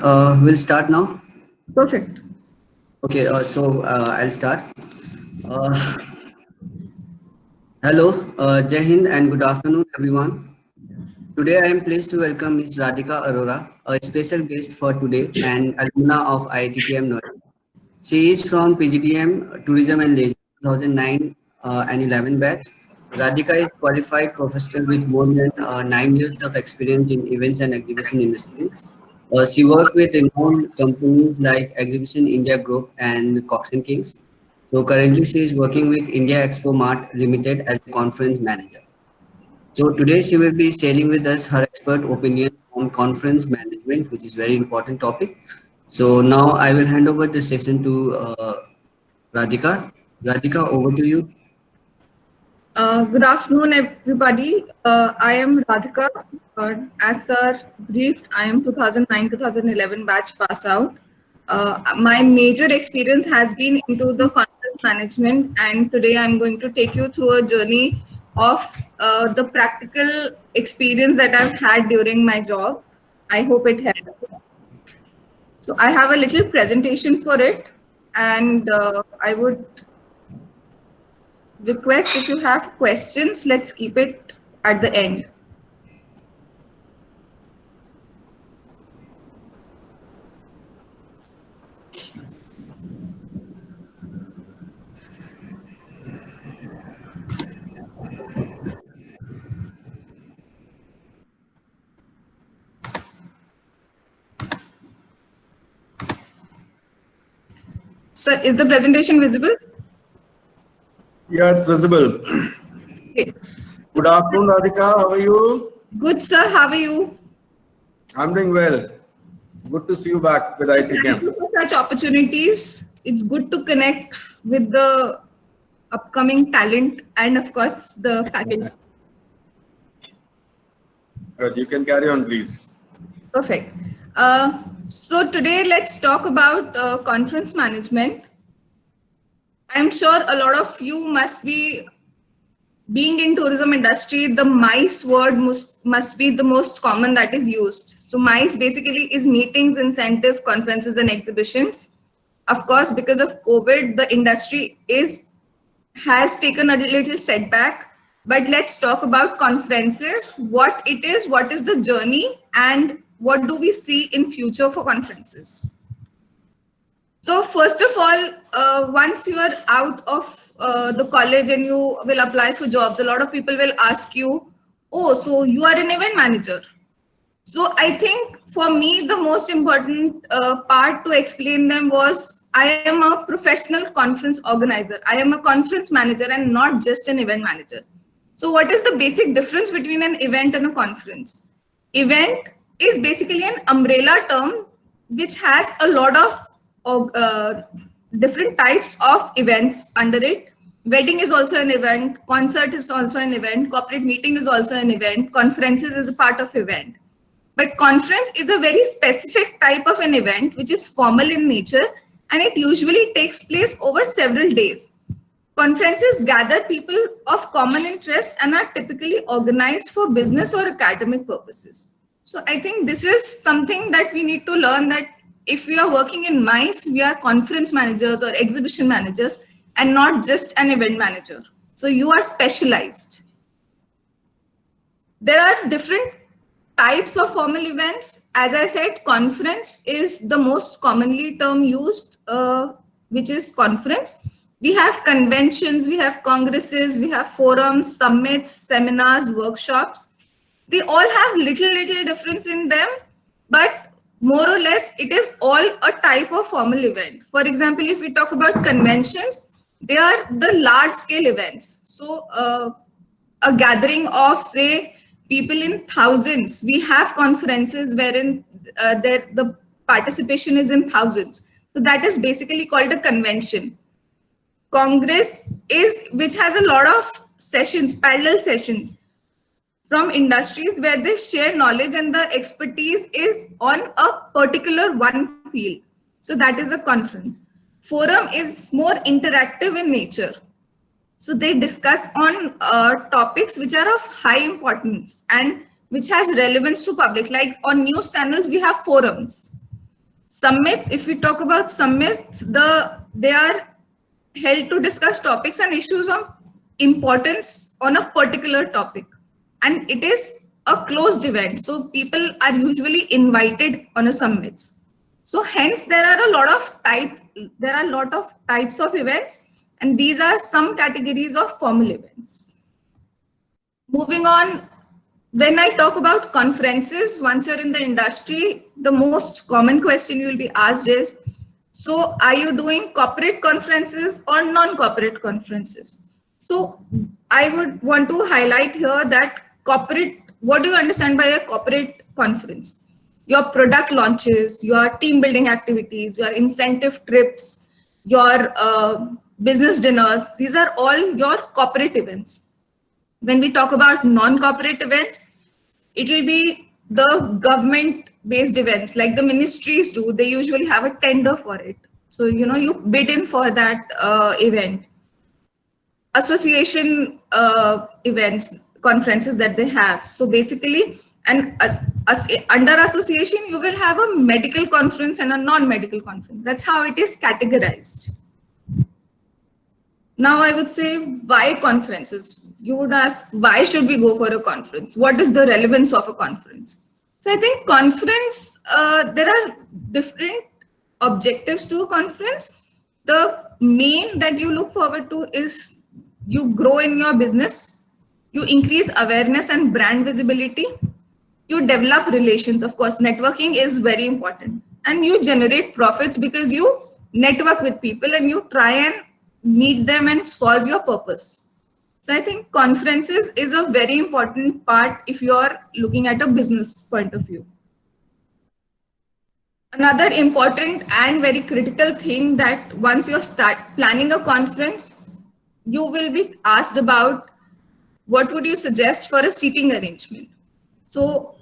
we'll start now. Perfect. Okay, I'll start. Uh, Hello, Jai Hind, and good afternoon, everyone. Today, I am pleased to welcome Ms. Radhika Arora, a special guest for today and alumna of IITM Noida. She is from PGDM Tourism and Leisure 2009 and 11 batch. Radhika is qualified professional with more than 9 years of experience in events and exhibition industries. She worked with renowned companies like Exhibition India Group and Cox and Kings. So currently she is working with India Expo Mart Limited as a conference manager. So today she will be sharing with us her expert opinion on conference management, which is very important topic. So now I will hand over the session to Radhika. Radhika, over to you. Good afternoon, everybody. I am Radhika. As sir briefed, I am 2009-2011 batch pass out. My major experience has been into the conference management, and today I'm going to take you through a journey of the practical experience that I've had during my job. I hope it helps. So I have a little presentation for it, and I would request if you have questions, let's keep it at the end. So is the presentation visible? Yeah, it's visible. Okay. Good afternoon, Radhika. How are you? Good, sir. How are you? I'm doing well. Good to see you back with Thank IITM. you for such opportunities. It's good to connect with the upcoming talent and, of course, the faculty. Good. You can carry on, please. Perfect. So today, let's talk about conference management. I'm sure a lot of you must be being in tourism industry, the MICE word must be the most common that is used. So MICE basically is meetings, incentive, conferences, and exhibitions. Of course, because of COVID, the industry has taken a little setback. But let's talk about conferences, what it is, what is the journey, and what do we see in future for conferences. So first of all, once you are out of the college and you will apply for jobs, a lot of people will ask you, oh, so you are an event manager. So I think for me, the most important part to explain them was I am a professional conference organizer. I am a conference manager and not just an event manager. So what is the basic difference between an event and a conference? Event is basically an umbrella term which has a lot of different types of events under it. Wedding is also an event, concert is also an event, corporate meeting is also an event, conferences is a part of event. But conference is a very specific type of an event which is formal in nature and it usually takes place over several days. Conferences gather people of common interest and are typically organized for business or academic purposes. So I think this is something that we need to learn, that if we are working in MICE, we are conference managers or exhibition managers and not just an event manager. So you are specialized. There are different types of formal events. As I said, conference is the most commonly term used, which is conference. We have conventions, we have congresses, we have forums, summits, seminars, workshops. They all have little difference in them, but more or less, it is all a type of formal event. For example, if we talk about conventions, they are the large scale events. So a gathering of, say, people in thousands. We have conferences wherein the participation is in thousands. So that is basically called a convention. Congress is, which has a lot of sessions, parallel sessions from industries where they share knowledge and the expertise is on a particular one field. So that is a conference. Forum is more interactive in nature. So they discuss on topics which are of high importance and which has relevance to public. Like on news channels, we have forums. Summits, if we talk about summits, they are held to discuss topics and issues of importance on a particular topic. And it is a closed event. So people are usually invited on a summits. So hence there are a lot of types of events, and these are some categories of formal events. Moving on, when I talk about conferences, once you're in the industry, the most common question you'll be asked is, so are you doing corporate conferences or non-corporate conferences? So I would want to highlight here that corporate, what do you understand by a corporate conference? Your product launches, your team building activities, your incentive trips, your business dinners, these are all your corporate events. When we talk about non-corporate events, it will be the government-based events like the ministries do. They usually have a tender for it. So, you bid in for that event. Association events, conferences that they have. So basically, and under association, you will have a medical conference and a non-medical conference. That's how it is categorized. Now I would say, why conferences? You would ask, why should we go for a conference? What is the relevance of a conference? So I think conference, there are different objectives to a conference. The main that you look forward to is you grow in your business, you increase awareness and brand visibility, you develop relations. Of course, networking is very important, and you generate profits because you network with people and you try and meet them and solve your purpose. So I think conferences is a very important part if you're looking at a business point of view. Another important and very critical thing that once you start planning a conference, you will be asked about what would you suggest for a seating arrangement. So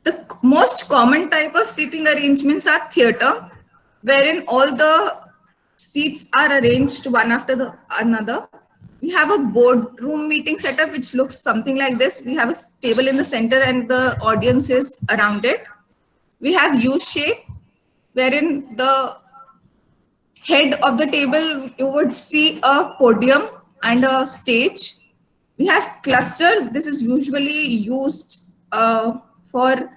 the most common type of seating arrangements are theater, wherein all the seats are arranged one after the another. We have a boardroom meeting setup which looks something like this. We have a table in the center and the audience is around it. We have U-shape, wherein the head of the table, you would see a podium and a stage. We have cluster. This is usually used for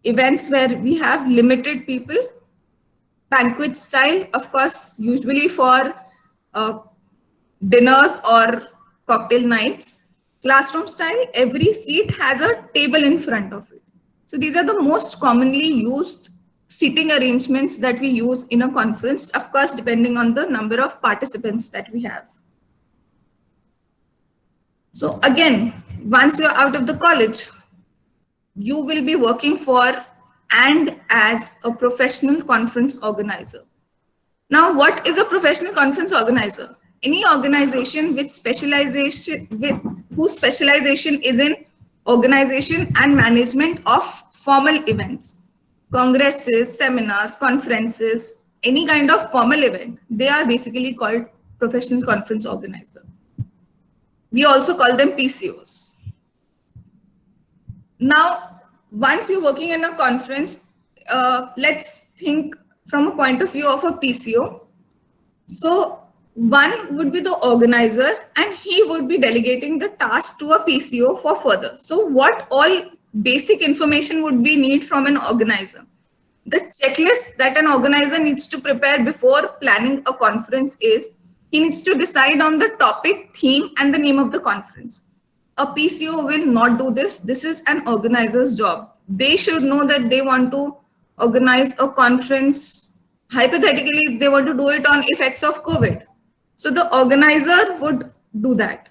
events where we have limited people. Banquet style, of course, usually for dinners or cocktail nights. Classroom style, every seat has a table in front of it. So these are the most commonly used seating arrangements that we use in a conference, of course, depending on the number of participants that we have. So again, once you're out of the college, you will be working for and as a professional conference organizer. Now, what is a professional conference organizer? Any organization whose specialization is in organization and management of formal events, congresses, seminars, conferences, any kind of formal event, they are basically called professional conference organizer. We also call them PCOs. Now, once you're working in a conference, let's think from a point of view of a PCO. So one would be the organizer and he would be delegating the task to a PCO for further. So what all basic information would we need from an organizer? The checklist that an organizer needs to prepare before planning a conference is, he needs to decide on the topic, theme, and the name of the conference. A PCO will not do this. This is an organizer's job. They should know that they want to organize a conference. Hypothetically, they want to do it on effects of COVID. So the organizer would do that.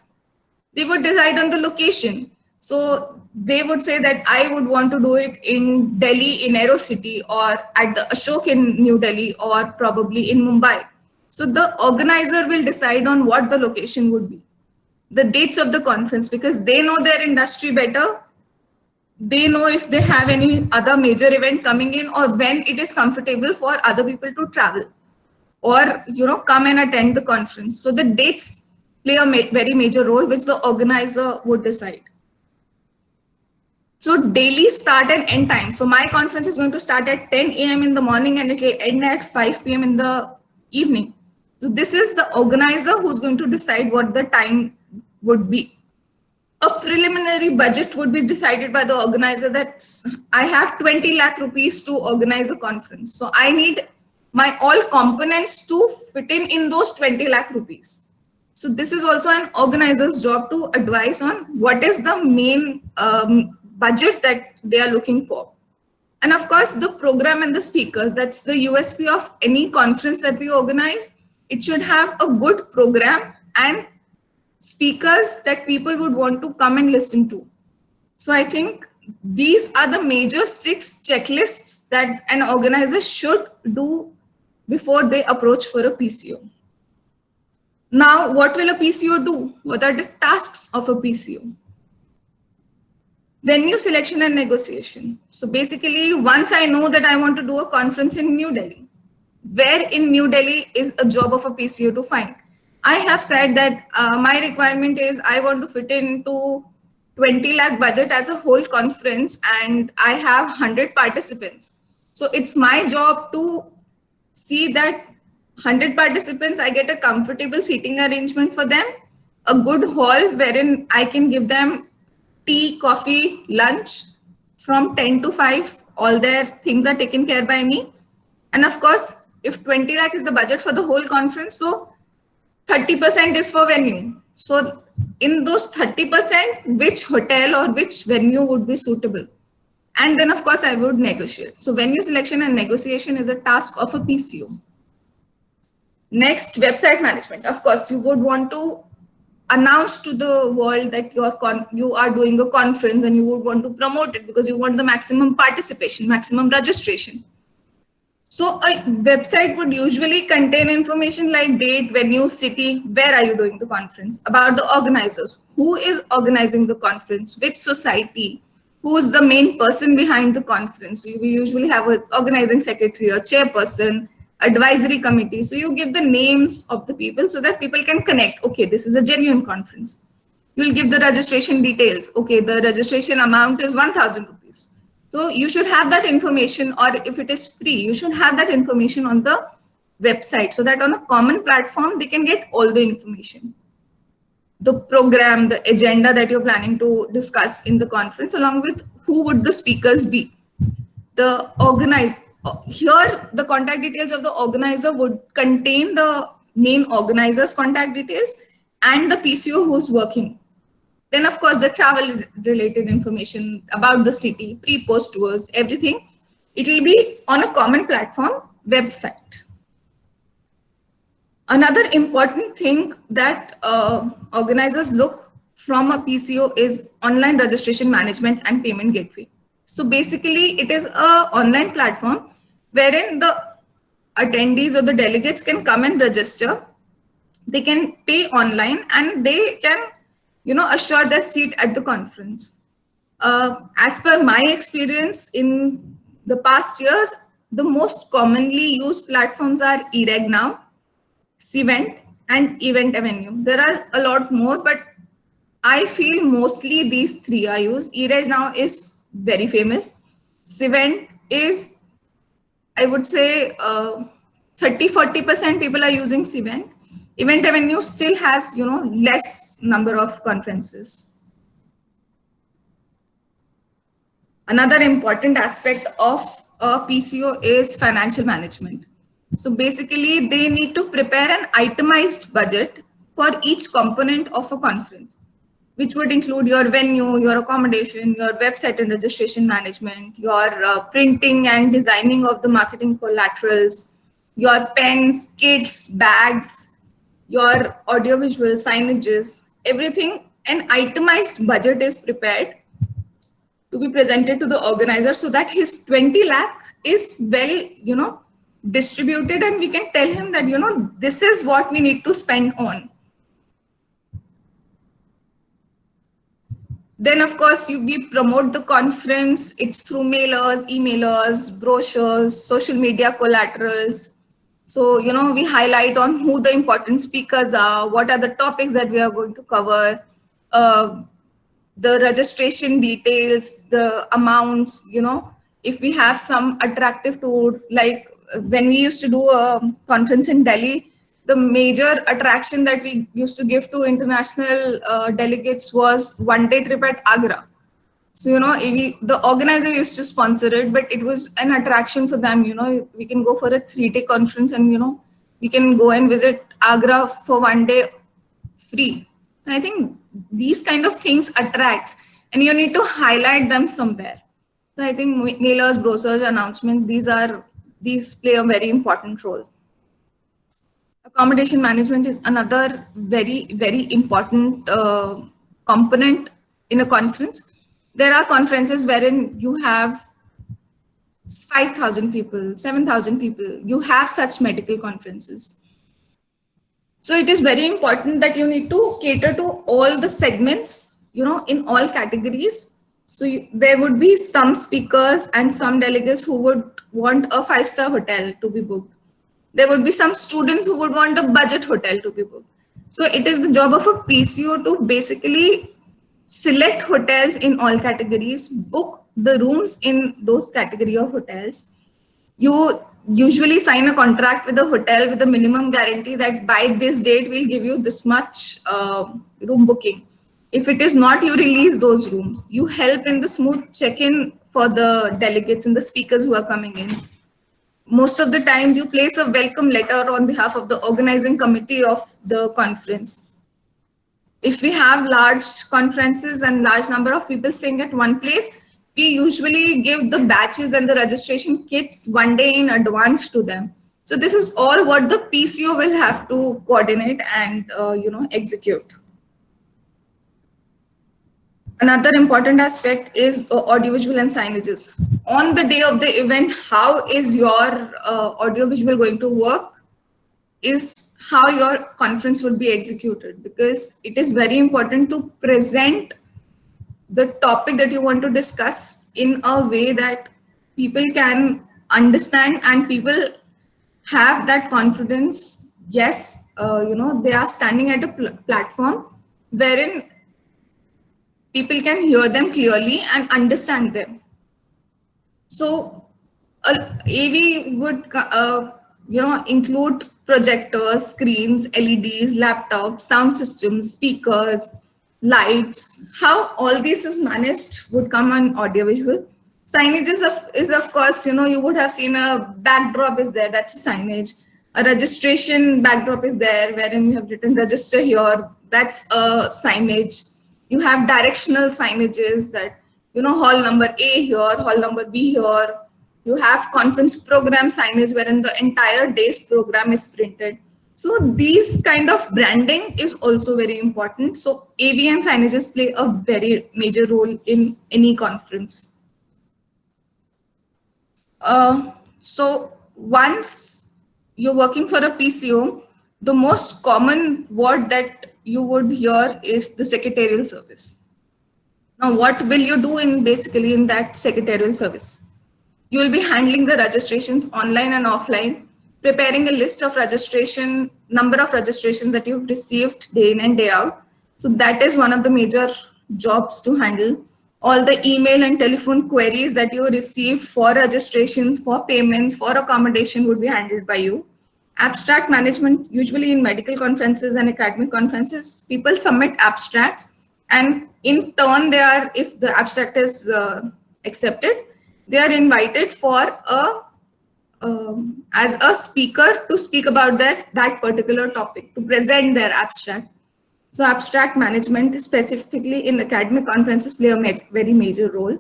They would decide on the location. So they would say that I would want to do it in Delhi, in Aerocity, or at the Ashok in New Delhi, or probably in Mumbai. So the organizer will decide on what the location would be. The dates of the conference, because they know their industry better. They know if they have any other major event coming in or when it is comfortable for other people to travel or, come and attend the conference. So the dates play a very major role, which the organizer would decide. So daily start and end time. So my conference is going to start at 10 a.m. in the morning and it will end at 5 p.m. in the evening. So this is the organizer who's going to decide what the time would be. A preliminary budget would be decided by the organizer that I have 20 lakh rupees to organize a conference. So I need my all components to fit in those 20 lakh rupees. So this is also an organizer's job to advise on what is the main budget that they are looking for. And of course, the program and the speakers, that's the USP of any conference that we organize. It should have a good program and speakers that people would want to come and listen to. So I think these are the major 6 checklists that an organizer should do before they approach for a PCO. Now, what will a PCO do? What are the tasks of a PCO? Venue selection and negotiation. So basically, once I know that I want to do a conference in New Delhi, where in New Delhi is a job of a PCO to find? I have said that my requirement is I want to fit into 20 lakh budget as a whole conference and I have 100 participants. So it's my job to see that 100 participants, I get a comfortable seating arrangement for them, a good hall wherein I can give them tea, coffee, lunch from 10 to 5, all their things are taken care by me. And of course, if 20 lakh is the budget for the whole conference, so 30% is for venue. So in those 30%, which hotel or which venue would be suitable? And then of course I would negotiate. So venue selection and negotiation is a task of a PCO. Next, website management. Of course, you would want to announce to the world that you are doing a conference and you would want to promote it because you want the maximum participation, maximum registration. So a website would usually contain information like date, venue, city, where are you doing the conference, about the organizers, who is organizing the conference, which society, who is the main person behind the conference. So we usually have an organizing secretary or chairperson, advisory committee. So you give the names of the people so that people can connect. Okay, this is a genuine conference. You'll give the registration details. Okay, the registration amount is 1,000 rupees. So you should have that information, or if it is free, you should have that information on the website so that on a common platform, they can get all the information. The program, the agenda that you're planning to discuss in the conference, along with who would the speakers be. The here, the contact details of the organizer would contain the main organizer's contact details and the PCO who's working. Then, of course, the travel related information about the city, pre-post tours, everything. It will be on a common platform website. Another important thing that organizers look from a PCO is online registration management and payment gateway. So basically, it is an online platform wherein the attendees or the delegates can come and register. They can pay online and they can, assure their seat at the conference. As per my experience in the past years, the most commonly used platforms are eRegNow, Cvent, and Event Avenue. There are a lot more, but I feel mostly these 3 are used. eRegNow is very famous. Cvent is, I would say, 30-40% people are using Cvent. Event Avenue still has, less number of conferences. Another important aspect of a PCO is financial management. So basically, they need to prepare an itemized budget for each component of a conference, which would include your venue, your accommodation, your website and registration management, your printing and designing of the marketing collaterals, your pens, kits, bags, your audiovisual signages, everything. An itemized budget is prepared to be presented to the organizer so that his 20 lakh is well, distributed, and we can tell him that, this is what we need to spend on. Then, of course, we promote the conference. It's through mailers, emailers, brochures, social media collaterals. So, we highlight on who the important speakers are, what are the topics that we are going to cover, the registration details, the amounts, if we have some attractive tour, like when we used to do a conference in Delhi, the major attraction that we used to give to international delegates was one-day trip at Agra. So, the organizer used to sponsor it, but it was an attraction for them. We can go for a 3-day conference and, we can go and visit Agra for one day free. And I think these kind of things attracts, and you need to highlight them somewhere. So I think mailers, brochures, announcements, these play a very important role. Accommodation management is another very, very important component in a conference. There are conferences wherein you have 5,000 people, 7,000 people. You have such medical conferences. So it is very important that you need to cater to all the segments, in all categories. So there would be some speakers and some delegates who would want a 5-star hotel to be booked. There would be some students who would want a budget hotel to be booked. So it is the job of a PCO to basically select hotels in all categories, book the rooms in those category of hotels. You usually sign a contract with the hotel with a minimum guarantee that by this date we'll give you this much room booking. If it is not, you release those rooms. You help in the smooth check-in for the delegates and the speakers who are coming in. Most of the times you place a welcome letter on behalf of the organizing committee of the conference. If we have large conferences and large number of people staying at one place, we usually give the batches and the registration kits one day in advance to them. So this is all what the PCO will have to coordinate and execute. Another important aspect is audiovisual and signages. On the day of the event, how is your audiovisual going to work is how your conference would be executed, because it is very important to present the topic that you want to discuss in a way that people can understand and people have that confidence. Yes, they are standing at a platform wherein people can hear them clearly and understand them. So AV would include projectors, screens, LEDs, laptops, sound systems, speakers, lights. How all this is managed would come on audiovisual. Signage is of course, you would have seen a backdrop is there, that's a signage. A registration backdrop is there wherein you have written register here, that's a signage. You have directional signages that, hall number A here, hall number B here. You have conference program signage wherein the entire day's program is printed. So these kind of branding is also very important. So AV and signages play a very major role in any conference. So once you're working for a PCO, the most common word that you would hear is the secretarial service. Now, what will you do in that secretarial service? You will be handling the registrations online and offline, preparing a list of number of registrations that you've received day in and day out. So that is one of the major jobs to handle. All the email and telephone queries that you receive for registrations, for payments, for accommodation would be handled by you. Abstract management, usually in medical conferences and academic conferences, people submit abstracts, and in turn if the abstract is accepted, they are invited for as a speaker to speak about that particular topic, to present their abstract. So abstract management, specifically in academic conferences, play a very major role.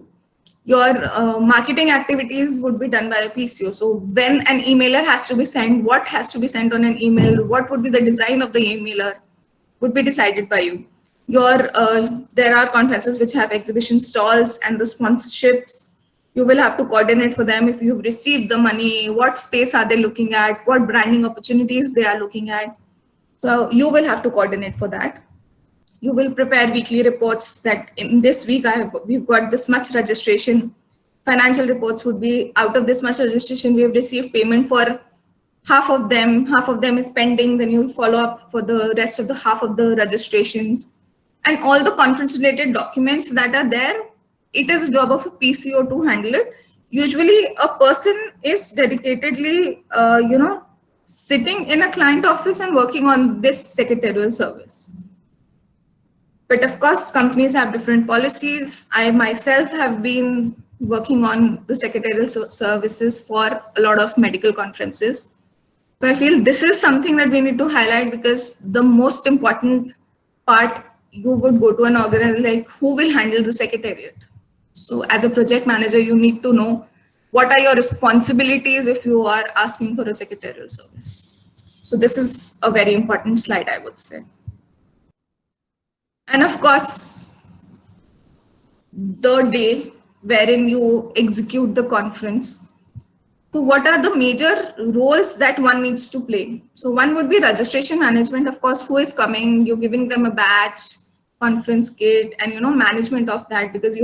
Your marketing activities would be done by a PCO. So when an emailer has to be sent, what has to be sent on an email, what would be the design of the emailer would be decided by you. There are conferences which have exhibition stalls and the sponsorships. You will have to coordinate for them if you've received the money, what space are they looking at, what branding opportunities they are looking at. So you will have to coordinate for that. You will prepare weekly reports that in this week we've got this much registration. Financial reports would be out of this much registration, we have received payment for half of them is pending, then you'll follow up for the rest of the half of the registrations. and all the conference related documents that are there, it is a job of a PCO to handle it. Usually a person is dedicatedly, sitting in a client office and working on this secretarial service. But of course, companies have different policies. I myself have been working on the secretarial services for a lot of medical conferences. So I feel this is something that we need to highlight, because the most important part, you would go to an organization like who will handle the secretariat. So as a project manager, you need to know what are your responsibilities if you are asking for a secretarial service. So this is a very important slide, I would say. And of course, the day wherein you execute the conference. So what are the major roles that one needs to play? So one would be registration management, of course, who is coming, you're giving them a badge, conference kit, and management of that, because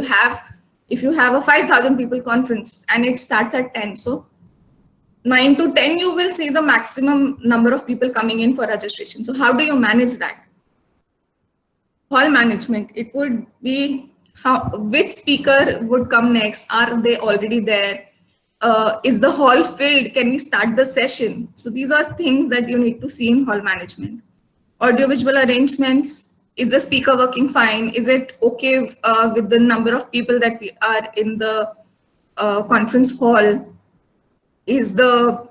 if you have a 5,000 people conference and it starts at 10, so 9 to 10, you will see the maximum number of people coming in for registration. So how do you manage that? Hall management, it would be which speaker would come next? Are they already there? Is the hall filled? Can we start the session? So these are things that you need to see in hall management. Audiovisual arrangements, is the speaker working fine? Is it okay with the number of people that we are in the conference hall? Is the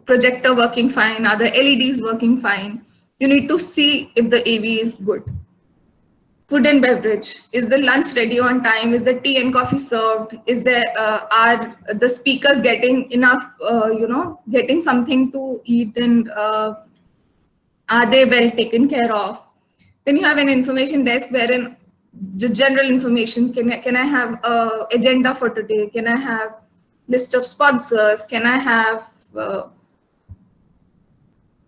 projector working fine? Are the LEDs working fine? You need to see if the AV is good. Food and beverage, is the lunch ready on time? Is the tea and coffee served? Is there are the speakers getting enough, getting something to eat, and are they well taken care of? Then you have an information desk wherein the general information, can I have a agenda for today? Can I have list of sponsors? Can I have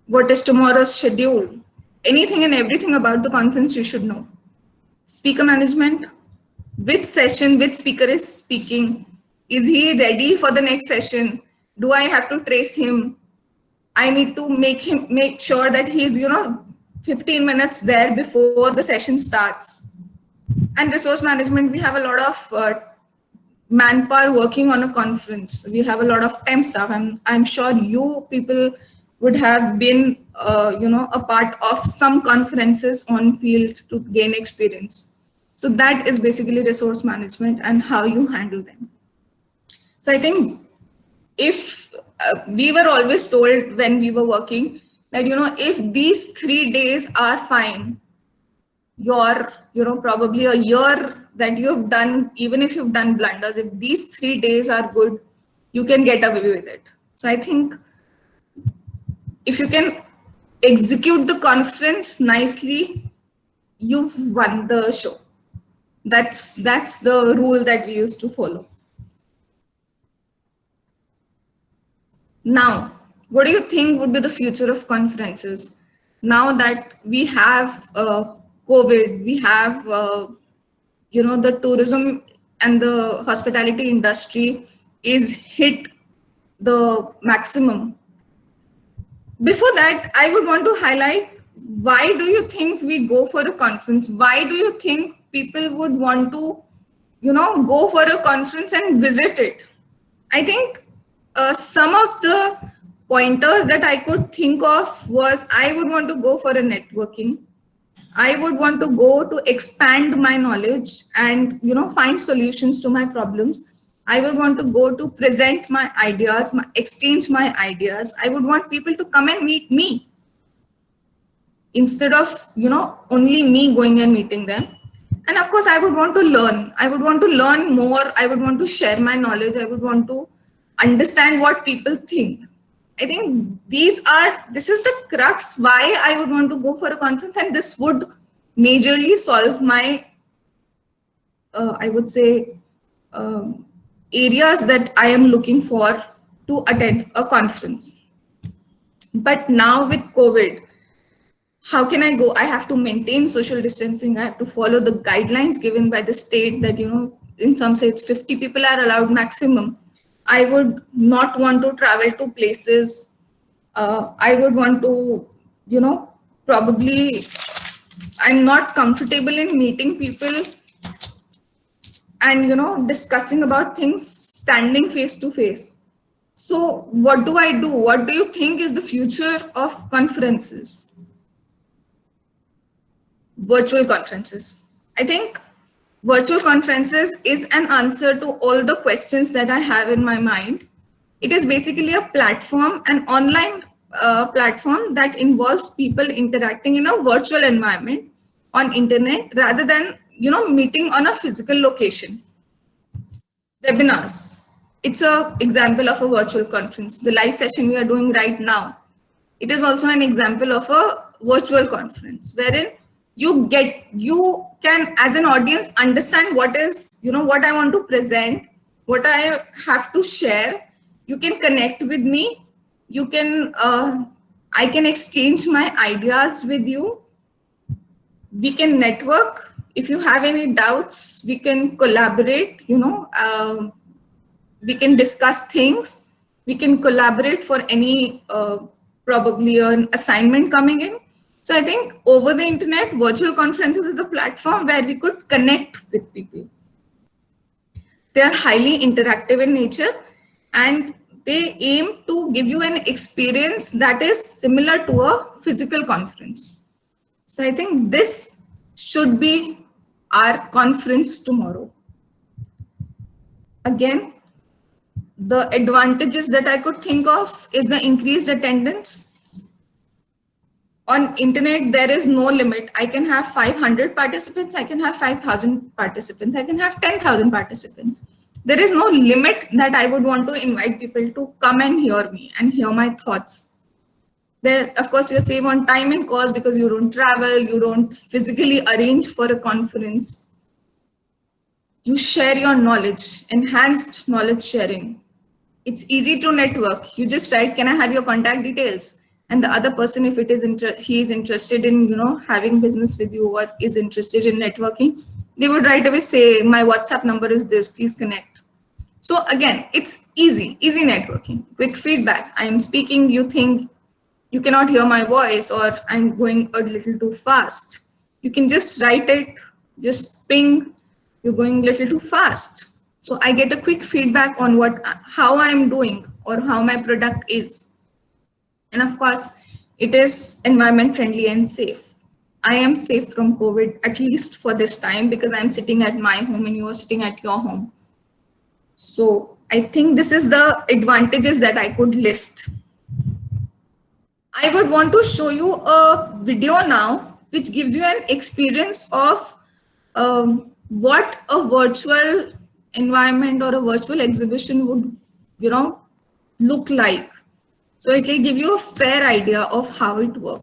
what is tomorrow's schedule? Anything and everything about the conference you should know. Speaker management, which session, which speaker is speaking? Is he ready for the next session? Do I have to trace him? I need to make sure that he's 15 minutes there before the session starts. And resource management, we have a lot of manpower working on a conference. We have a lot of temp staff. I'm sure you people would have been a part of some conferences on field to gain experience. So that is basically resource management and how you handle them. So I think if we were always told when we were working that, if these 3 days are fine, your, probably a year that you've done, even if you've done blunders, if these 3 days are good, you can get away with it. So I think if you can execute the conference nicely, you've won the show. That's the rule that we used to follow. Now, what do you think would be the future of conferences? Now that we have COVID, we have, the tourism and the hospitality industry is hit the maximum. Before that, I would want to highlight, why do you think we go for a conference? Why do you think people would want to, go for a conference and visit it? I think some of the pointers that I could think of was, I would want to go for a networking. I would want to go to expand my knowledge and, find solutions to my problems. I would want to go to present my ideas, exchange my ideas. I would want people to come and meet me instead of, only me going and meeting them. And of course, I would want to learn. I would want to learn more. I would want to share my knowledge. I would want to understand what people think. I think this is the crux why I would want to go for a conference, and this would majorly solve my, I would say, areas that I am looking for to attend a conference. But now with COVID, how can I go? I have to maintain social distancing. I have to follow the guidelines given by the state that, in some states 50 people are allowed maximum. I would not want to travel to places. I would want to, probably I'm not comfortable in meeting people and, you know, discussing about things standing face to face. So what do I do? What do you think is the future of conferences? Virtual conferences. I think virtual conferences is an answer to all the questions that I have in my mind. It is basically a platform, an online platform that involves people interacting in a virtual environment on internet rather than, you know, meeting on a physical location. Webinars. It's a example of a virtual conference. The live session we are doing right now, it is also an example of a virtual conference wherein you can as an audience understand what is, you know, what I want to present, what I have to share. You can connect with me. You can I can exchange my ideas with you. We can network. If you have any doubts, we can collaborate, you know, we can discuss things. We can collaborate for any probably an assignment coming in. So I think over the internet, virtual conferences is a platform where we could connect with people. They are highly interactive in nature and they aim to give you an experience that is similar to a physical conference. So I think this should be our conference tomorrow. Again, the advantages that I could think of is the increased attendance. On internet, there is no limit. I can have 500 participants, I can have 5,000 participants, I can have 10,000 participants. There is no limit that I would want to invite people to come and hear me and hear my thoughts. There, of course, you save on time and cost because you don't travel, you don't physically arrange for a conference. You share your knowledge, enhanced knowledge sharing. It's easy to network. You just write, can I have your contact details? And the other person, if it is he is interested in, you know, having business with you or is interested in networking, they would right away say, my WhatsApp number is this, please connect. So again, it's easy networking, quick feedback. I am speaking, you think you cannot hear my voice or I'm going a little too fast. You can just write it, just ping, you're going a little too fast. So I get a quick feedback on how I'm doing or how my product is. And of course, it is environment friendly and safe. I am safe from COVID, at least for this time, because I'm sitting at my home and you are sitting at your home. So I think this is the advantages that I could list. I would want to show you a video now, which gives you an experience of what a virtual environment or a virtual exhibition would, you know, look like. So it will give you a fair idea of how it works.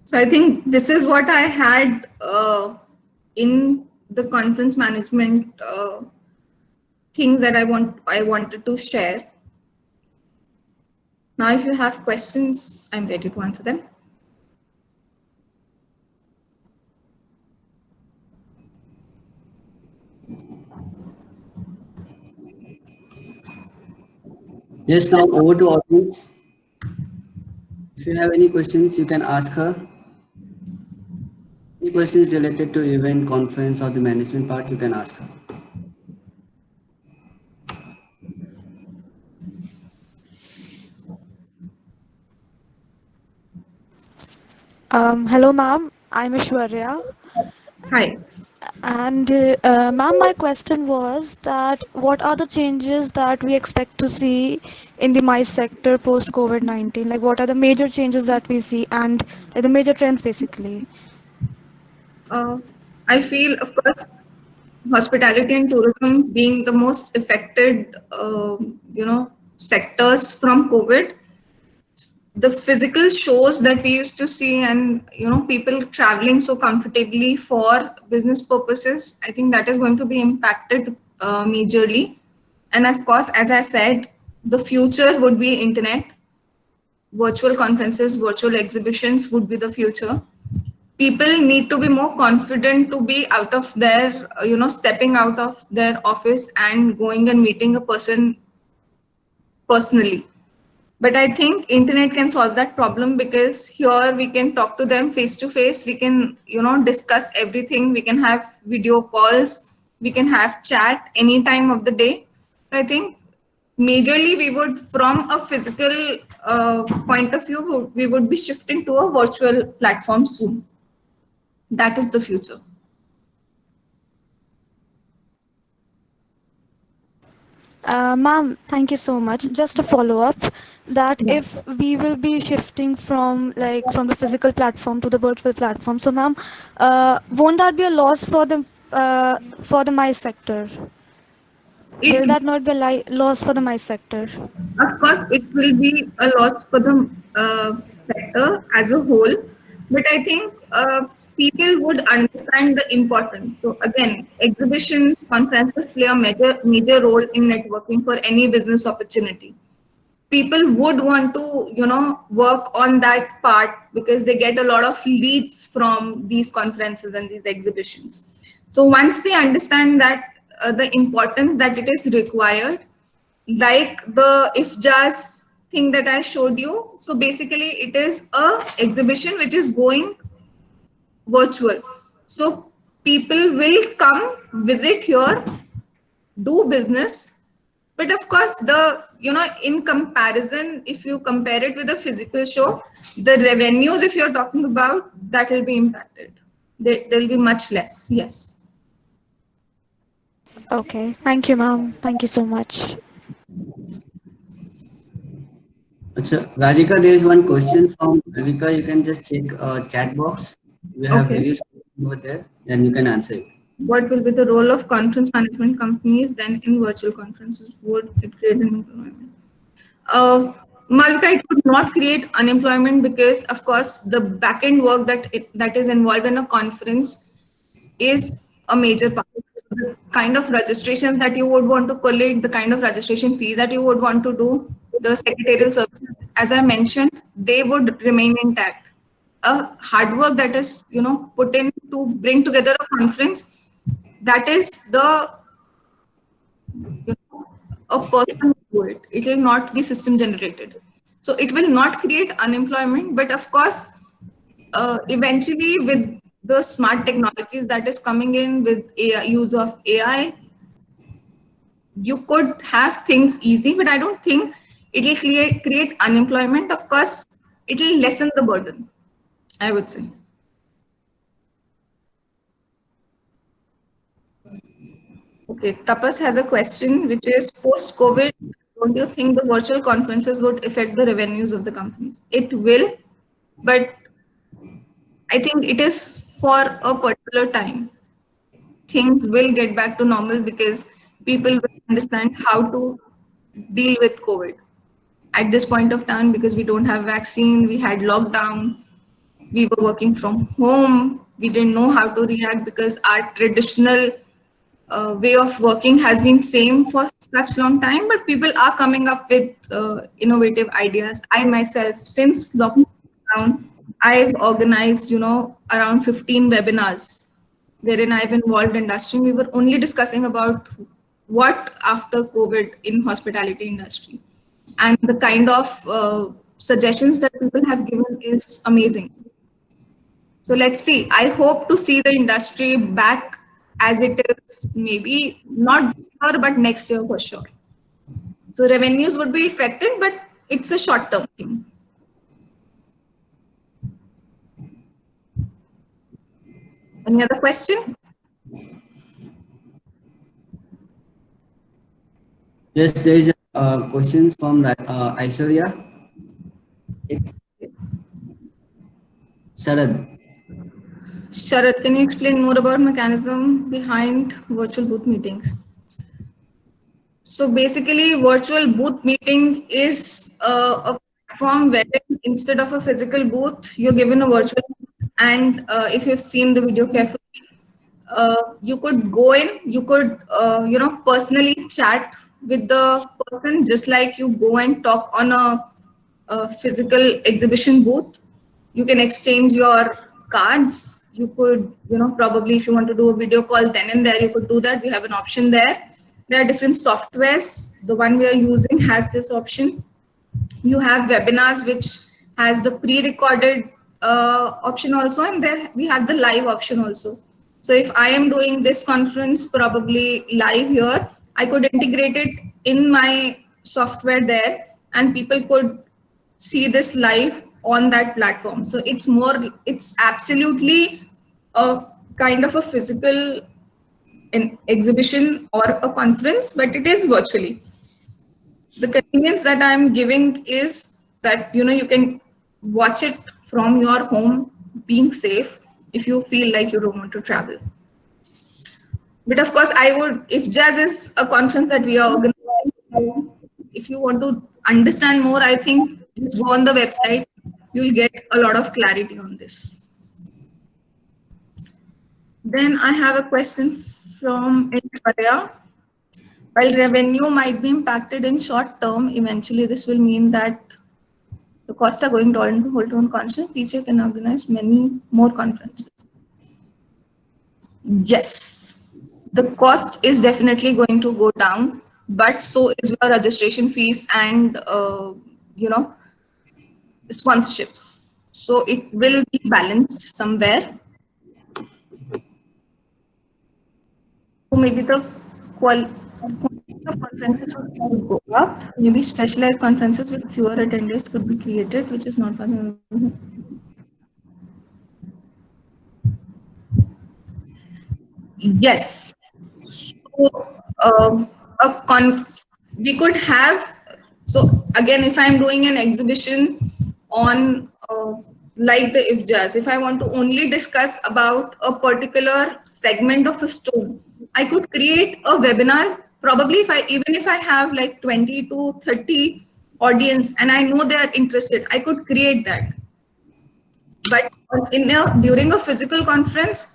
So I think this is what I had in the conference management things that I wanted to share. Now, if you have questions, I'm ready to answer them. Yes, now over to audience. If you have any questions, you can ask her. Any questions related to event, conference, or the management part, you can ask her. Hello, ma'am. I'm Ashwarya. Hi. And, ma'am, my question was that what are the changes that we expect to see in the MICE sector post COVID-19? Like, what are the major changes that we see and like, the major trends basically? Uh, I feel, of course, hospitality and tourism being the most affected, sectors from COVID. The physical shows that we used to see, and people traveling so comfortably for business purposes, I think that is going to be impacted majorly. And of course, as I said, the future would be internet, virtual conferences, virtual exhibitions would be the future. People need to be more confident to be out of their stepping out of their office and going and meeting a person personally. But I think internet can solve that problem, because here we can talk to them face to face, we can discuss everything, we can have video calls, we can have chat any time of the day. I think majorly we would, from a physical point of view, we would be shifting to a virtual platform soon. That is the future. Ma'am, thank you so much. Just a follow up that Yeah. if we will be shifting from the physical platform to the virtual platform, so ma'am, won't that be a loss for the MICE sector? Will It, that not be a loss for the MICE sector? of course, it will be a loss for the sector as a whole, but I think people would understand the importance. So again, exhibitions, conferences play a major role in networking for any business opportunity. People would want to work on that part, because they get a lot of leads from these conferences and these exhibitions. So once they understand that the importance that it is required, like the IFJAS thing that I showed you, so basically it is a exhibition which is going virtual. So people will come, visit here, do business. But of course, the in comparison, if you compare it with a physical show, the revenues, if you're talking about, that will be impacted. There'll be much less. Yes. Okay. Thank you, ma'am. Thank you so much. Achha, Radhika, there is one question from Radhika. You can just check chat box. We have Okay. various questions over there, and you can answer it. What will be the role of conference management companies then in virtual conferences? Would it create an employment? Malvika, it would not create unemployment, because, of course, the back-end work that is involved in a conference is a major part. The kind of registrations that you would want to collect, the kind of registration fee that you would want to do, the secretarial services, as I mentioned, they would remain intact. A hard work that is, put in to bring together a conference, that is the, a person will do it. It will not be system generated. So it will not create unemployment, but of course, eventually with the smart technologies that is coming in with AI, use of AI, you could have things easy, but I don't think it will create unemployment. Of course, it will lessen the burden, I would say. Okay, Tapas has a question, which is post-COVID, don't you think the virtual conferences would affect the revenues of the companies? It will, but I think it is for a particular time. Things will get back to normal, because people will understand how to deal with COVID. At this point of time, because we don't have vaccine, we had lockdown, we were working from home, we didn't know how to react, because our traditional way of working has been same for such long time, but people are coming up with innovative ideas. I myself, since lockdown, I've organized around 15 webinars wherein I've involved industry. We were only discussing about what after COVID in hospitality industry, and the kind of suggestions that people have given is amazing. So let's see. I hope to see the industry back as it is, maybe not this year, but next year for sure. So revenues would be affected, but it's a short-term thing. Any other question? Yes, there is a question from Aishwarya. Sharad. Sharad, can you explain more about mechanism behind virtual booth meetings? So basically, virtual booth meeting is a platform where instead of a physical booth, you're given a virtual. And if you've seen the video carefully, you could go in, you could, personally chat with the person just like you go and talk on a physical exhibition booth. You can exchange your cards. You could, probably if you want to do a video call then and there, you could do that. We have an option there. There are different softwares. The one we are using has this option. You have webinars, which has the pre-recorded option also, and there we have the live option also. So if I am doing this conference probably live here, I could integrate it in my software there, and people could see this live on that platform. So it's absolutely a kind of a physical exhibition or a conference, but it is virtually. The convenience that I'm giving is that you can watch it from your home, being safe, if you feel like you don't want to travel. But of course, I would, if JAS is a conference that we are organizing, if you want to understand more, I think just go on the website. You'll get a lot of clarity on this. Then I have a question from Aishwarya. While revenue might be impacted in short term, eventually this will mean that the costs are going to hold on constant. PJ can organize many more conferences. Yes, the cost is definitely going to go down, but so is your registration fees and sponsorships. So it will be balanced somewhere. So maybe the quality of conferences could go up. Maybe specialized conferences with fewer attendees could be created, which is not possible. Yes. So we could have. So again, if I'm doing an exhibition on like the IFJAS, if I want to only discuss about a particular segment of a stone, I could create a webinar. Probably even if I have like 20 to 30 audience and I know they are interested, I could create that. But during a physical conference,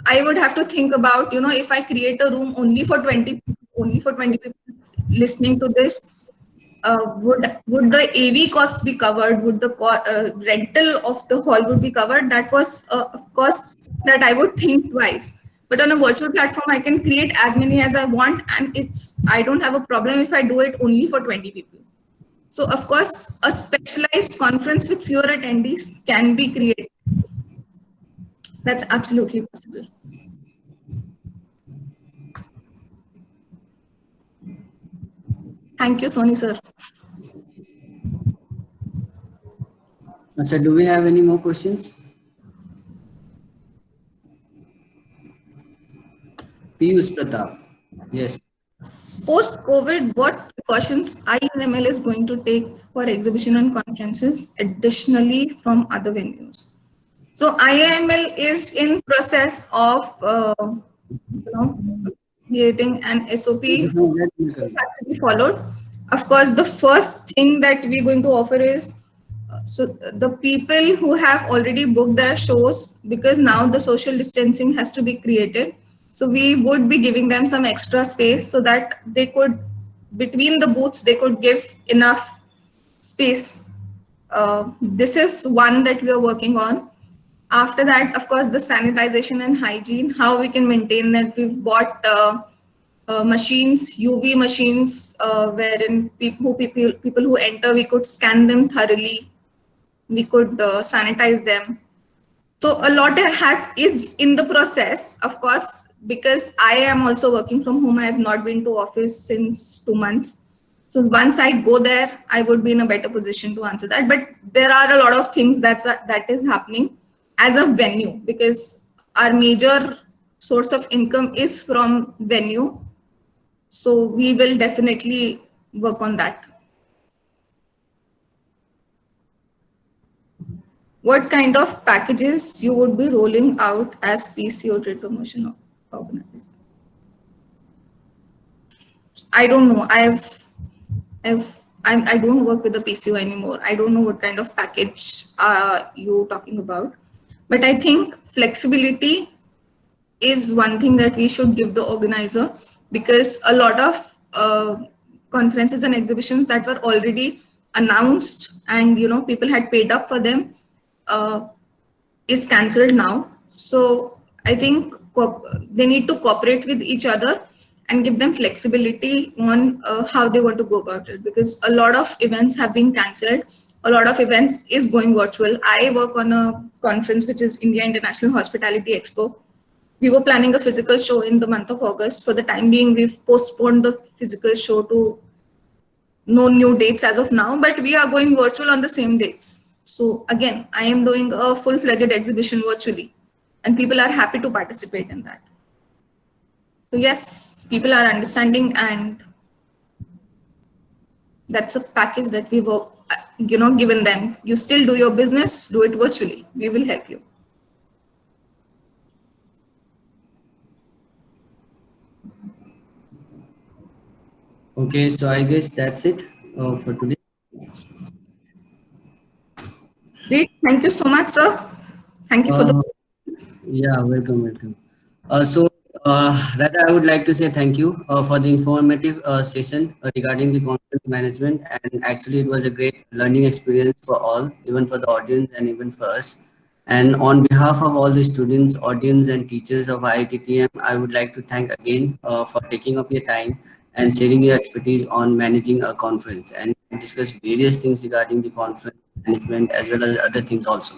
I would have to think about, if I create a room only for 20 people listening to this, would the AV cost be covered? Would the rental of the hall would be covered? That was, of course, that I would think twice. But on a virtual platform, I can create as many as I want, and I don't have a problem if I do it only for 20 people. So of course, a specialized conference with fewer attendees can be created. That's absolutely possible. Thank you, Soni sir. Sir, do we have any more questions? Piyush Pratap. Yes. Post-COVID, what precautions INML is going to take for exhibition and conferences additionally from other venues? So IIML is in process of creating an SOP that has to be followed. Of course, the first thing that we're going to offer is so the people who have already booked their shows, because now the social distancing has to be created. So we would be giving them some extra space so that they could, between the booths, they could give enough space. This is one that we are working on. After that, of course, the sanitization and hygiene, how we can maintain that. We've bought machines, UV machines, wherein people who enter, we could scan them thoroughly. We could sanitize them. So a lot is in the process, of course, because I am also working from home. I have not been to office since 2 months. So once I go there, I would be in a better position to answer that. But there are a lot of things that is happening as a venue, because our major source of income is from venue. So we will definitely work on that. What kind of packages you would be rolling out as PCO trade promotion organization? I don't know. I don't work with the PCO anymore. I don't know what kind of package are you talking about. But I think flexibility is one thing that we should give the organizer, because a lot of conferences and exhibitions that were already announced and people had paid up for them is cancelled now. So I think they need to cooperate with each other and give them flexibility on how they want to go about it, because a lot of events have been cancelled. A lot of events is going virtual. I work on a conference which is India International Hospitality Expo. We were planning a physical show in the month of August. For the time being, we've postponed the physical show to no new dates as of now, but we are going virtual on the same dates. So again, I am doing a full-fledged exhibition virtually, and people are happy to participate in that. So yes, people are understanding, and that's a package that we've given them. You still do your business, do it virtually. We will help you. Okay, so I guess that's it for today. Great. Thank you so much, sir. Thank you for the. Yeah, welcome. Radha, I would like to say thank you for the informative session regarding the conference management, and actually it was a great learning experience for all, even for the audience and even for us. And on behalf of all the students, audience and teachers of IITTM, I would like to thank again for taking up your time and sharing your expertise on managing a conference, and discuss various things regarding the conference management as well as other things also.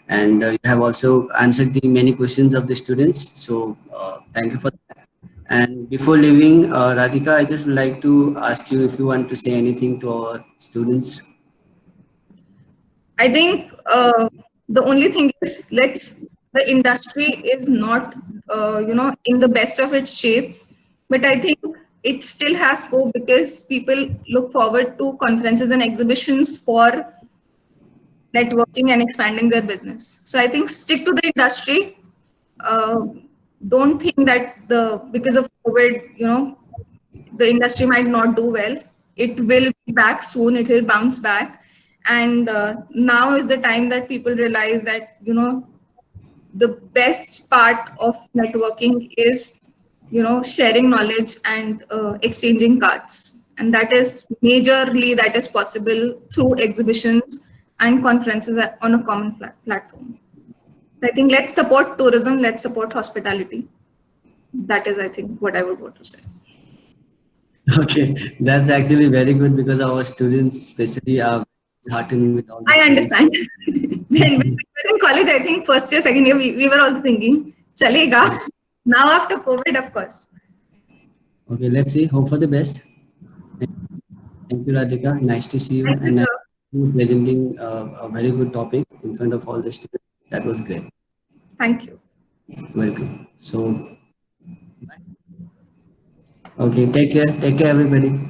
And you have also answered the many questions of the students, so thank you for that. And before leaving, Radhika, I just would like to ask you if you want to say anything to our students. I think the only thing is, the industry is not in the best of its shapes, but I think it still has scope, because people look forward to conferences and exhibitions for networking and expanding their business. So I think stick to the industry. Don't think that because of COVID, the industry might not do well. It will be back soon. It will bounce back. And now is the time that people realize that, the best part of networking is, sharing knowledge and exchanging cards. And that is possible through exhibitions and conferences on a common platform. I think let's support tourism, let's support hospitality. That is, I think, what I would want to say. Okay, that's actually very good, because our students especially are heartened with all the I things. understand. when we were in college, I think first year, second year, we were also thinking, chalega. Now after COVID, of course. Okay, let's see. Hope for the best. Thank you, Radhika. Nice to see you. Thank you, And sir. you presenting a very good topic in front of all the students. That was great. Thank you. Welcome. So, bye. Okay, take care. Take care, everybody.